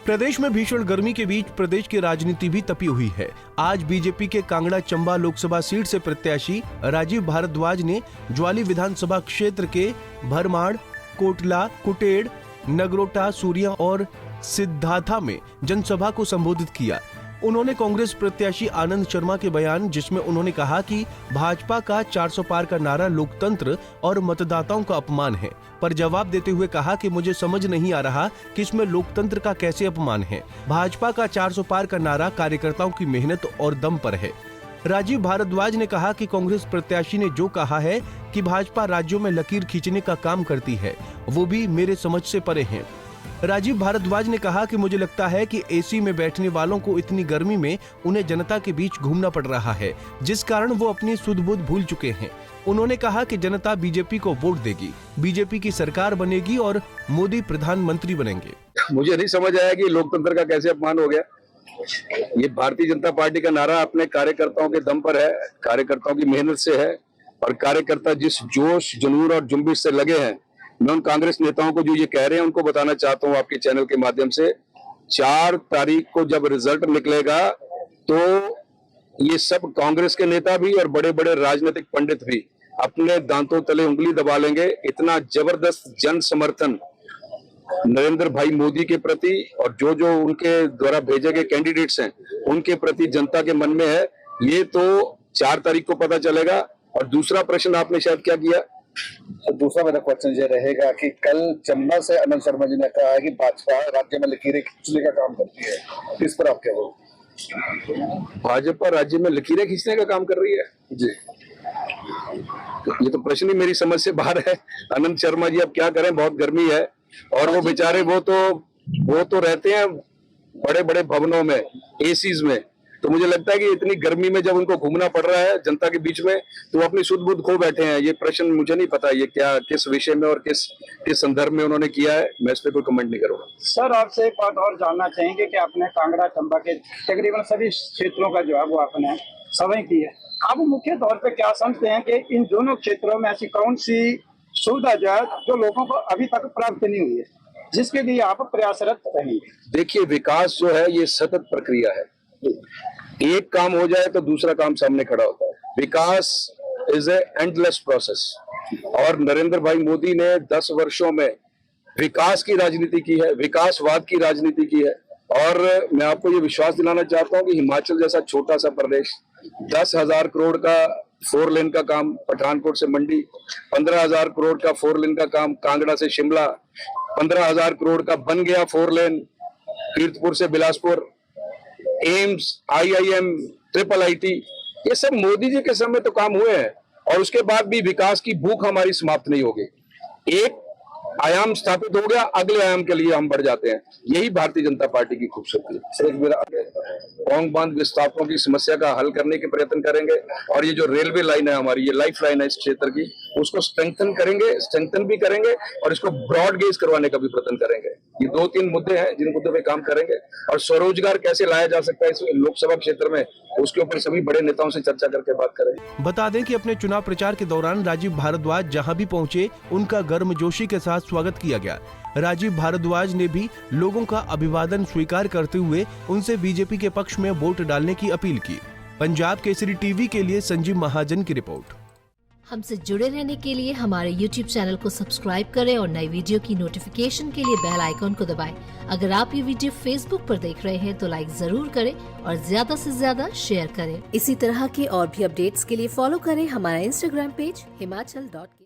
प्रदेश में भीषण गर्मी के बीच प्रदेश की राजनीति भी तपी हुई है। आज बीजेपी के कांगड़ा चंबा लोकसभा सीट से प्रत्याशी राजीव भारद्वाज ने ज्वाली विधानसभा क्षेत्र के भरमाड़, कोटला, कुटेड़, नगरोटा, सूरिया और सिद्धाथा में जनसभा को संबोधित किया। उन्होंने कांग्रेस प्रत्याशी आनंद शर्मा के बयान, जिसमें उन्होंने कहा कि भाजपा का 400 पार का नारा लोकतंत्र और मतदाताओं का अपमान है, पर जवाब देते हुए कहा कि मुझे समझ नहीं आ रहा कि इसमें लोकतंत्र का कैसे अपमान है। भाजपा का 400 पार का नारा कार्यकर्ताओं की मेहनत और दम पर है। राजीव भारद्वाज ने कहा कि कांग्रेस प्रत्याशी ने जो कहा है कि भाजपा राज्यों में लकीर खींचने का काम करती है, वो भी मेरे समझ से परे है। राजीव भारद्वाज ने कहा कि मुझे लगता है कि एसी में बैठने वालों को इतनी गर्मी में उन्हें जनता के बीच घूमना पड़ रहा है, जिस कारण वो अपनी सुध बुध भूल चुके हैं। उन्होंने कहा कि जनता बीजेपी को वोट देगी, बीजेपी की सरकार बनेगी और मोदी प्रधानमंत्री बनेंगे। मुझे नहीं समझ आया कि लोकतंत्र का कैसे अपमान हो गया। ये भारतीय जनता पार्टी का नारा अपने कार्यकर्ताओं के दम पर है, कार्यकर्ताओं की मेहनत से है, और कार्यकर्ता जिस जोश, जुनून और जुम्बिश से लगे हैं, मैं उन कांग्रेस नेताओं को जो ये कह रहे हैं उनको बताना चाहता हूं आपके चैनल के माध्यम से, 4 तारीख को जब रिजल्ट निकलेगा तो ये सब कांग्रेस के नेता भी और बड़े बड़े राजनीतिक पंडित भी अपने दांतों तले उंगली दबा लेंगे। इतना जबरदस्त जन समर्थन नरेंद्र भाई मोदी के प्रति और जो जो उनके द्वारा भेजे गए कैंडिडेट्स हैं उनके प्रति जनता के मन में है, ये तो 4 तारीख को पता चलेगा। और दूसरा प्रश्न आपने शायद क्या किया? तो दूसरा मेरा क्वेश्चन ये रहेगा कि कल चंबा से आनंद शर्मा जी ने कहा है कि भाजपा राज्य में लकीरें खींचने का काम करती है, इस पर आप क्या बोल? भाजपा राज्य में लकीरें खींचने का काम कर रही है जी, ये तो प्रश्न ही मेरी समझ से बाहर है। आनंद शर्मा जी अब क्या करें, बहुत गर्मी है और वो बेचारे वो तो रहते हैं बड़े बड़े भवनों में, एसीज में। तो मुझे लगता है कि इतनी गर्मी में जब उनको घूमना पड़ रहा है जनता के बीच में, तो वो अपनी सुध बुध खो बैठे हैं। ये प्रश्न मुझे नहीं पता ये क्या, किस विषय में और किस संदर्भ में उन्होंने किया है, मैं इस पर कोई कमेंट नहीं करूंगा। सर, आपसे एक बात और जानना चाहेंगे कि आपने कांगड़ा चंबा के तकरीबन सभी क्षेत्रों का जो है वो आपने सर्वे की है। आप मुख्य तौर पर क्या समझते हैं कि इन दोनों क्षेत्रों में ऐसी कौन सी सुविधा जो है जो लोगों को अभी तक प्राप्त नहीं हुई है, जिसके लिए आप प्रयासरत रहेंगे? देखिए, विकास जो है ये सतत प्रक्रिया है, एक काम हो जाए तो दूसरा काम सामने खड़ा होता है। विकास इज ए एंडलेस प्रोसेस, और नरेंद्र भाई मोदी ने 10 वर्षों में विकास की राजनीति की है, विकासवाद की राजनीति की है। और मैं आपको ये विश्वास दिलाना चाहता हूं कि हिमाचल जैसा छोटा सा प्रदेश 10,000 करोड़ का 4 लेन का काम पठानकोट से मंडी, 15,000 करोड़ का 4 लेन का काम कांगड़ा से शिमला, 15,000 करोड़ का बन गया 4 लेन कीर्तपुर से बिलासपुर, एम्स, IIM, IIIT, ये सब मोदी जी के समय तो काम हुए हैं, और उसके बाद भी विकास की भूख हमारी समाप्त नहीं होगी। एक आयाम स्थापित हो गया, अगले आयाम के लिए हम बढ़ जाते हैं। यही भारतीय जनता पार्टी की खूबसूरती है। पौंग बांध विस्थापकों की समस्या का हल करने के प्रयत्न करेंगे, और ये जो रेलवे लाइन है हमारी, ये लाइफ लाइन है इस क्षेत्र की, उसको स्ट्रेंथन भी करेंगे और इसको ब्रॉड गेज करवाने का भी प्रयत्न करेंगे। ये 2-3 मुद्दे हैं जिन मुद्दों पे काम करेंगे, और स्वरोजगार कैसे लाया जा सकता है इस लोकसभा क्षेत्र में, उसके ऊपर सभी बड़े नेताओं से चर्चा करके बात करेंगे। बता दें कि अपने चुनाव प्रचार के दौरान राजीव भारद्वाज जहां भी पहुंचे, उनका गर्मजोशी के साथ स्वागत किया गया। राजीव भारद्वाज ने भी लोगों का अभिवादन स्वीकार करते हुए उनसे बीजेपी के पक्ष में वोट डालने की अपील की। पंजाब केसरी टीवी के लिए संजीव महाजन की रिपोर्ट। हमसे जुड़े रहने के लिए हमारे YouTube चैनल को सब्सक्राइब करें और नई वीडियो की नोटिफिकेशन के लिए बेल आइकॉन को दबाएं। अगर आप ये वीडियो Facebook पर देख रहे हैं तो लाइक जरूर करें और ज्यादा से ज्यादा शेयर करें। इसी तरह के और भी अपडेट्स के लिए फॉलो करें हमारा Instagram पेज himachal.ke।